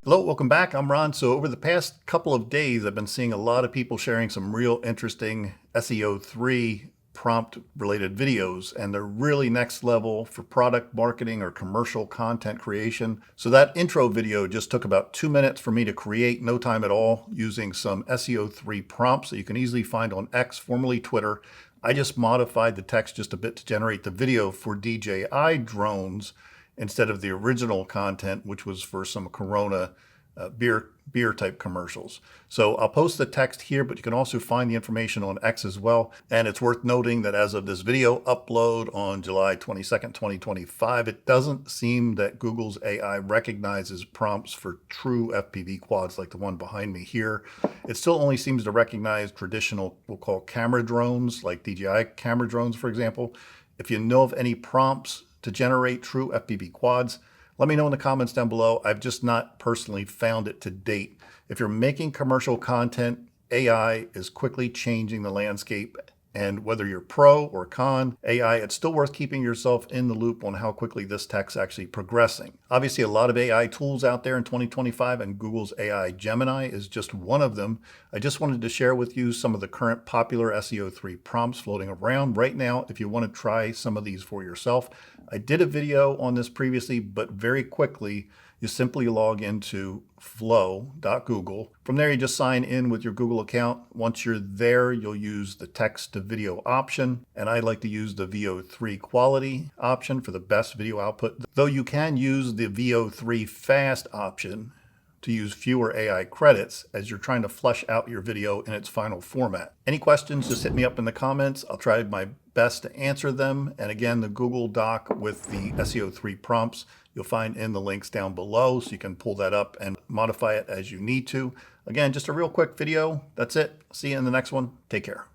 Hello, welcome back. I'm Ron. So over the past couple of days, I've been seeing a lot of people sharing some real interesting SEO3 prompt related videos, and they're really next level for product marketing or commercial content creation. So that intro video just took about 2 minutes for me to create, no time at all, using some SEO3 prompts that you can easily find on X, formerly Twitter. I just modified the text just a bit to generate the video for DJI drones instead of the original content, which was for some Corona beer type commercials. So I'll post the text here, but you can also find the information on X as well. And it's worth noting that as of this video upload on July 22nd, 2025, it doesn't seem that Google's AI recognizes prompts for true FPV quads like the one behind me here. It still only seems to recognize traditional, we'll call camera drones, like DJI camera drones, for example. If you know of any prompts to generate true FPV quads, let me know in the comments down below. I've just not personally found it to date. If you're making commercial content, AI is quickly changing the landscape. And whether you're pro or con AI, it's still worth keeping yourself in the loop on how quickly this tech's actually progressing. Obviously, a lot of AI tools out there in 2025, and Google's AI Gemini is just one of them. I just wanted to share with you some of the current popular SEO3 prompts floating around right now if you want to try some of these for yourself. I did a video on this previously, but very quickly, you simply log into flow.google. From there, you just sign in with your Google account. Once you're there, you'll use the text to video option. And I like to use the VEO3 quality option for the best video output, though you can use the VEO3 fast option to use fewer AI credits as you're trying to flesh out your video in its final format. Any questions, just hit me up in the comments. I'll try my best to answer them. And again, the Google Doc with the SEO3 prompts, you'll find in the links down below, so you can pull that up and modify it as you need to. Again, just a real quick video. That's it. See you in the next one. Take care.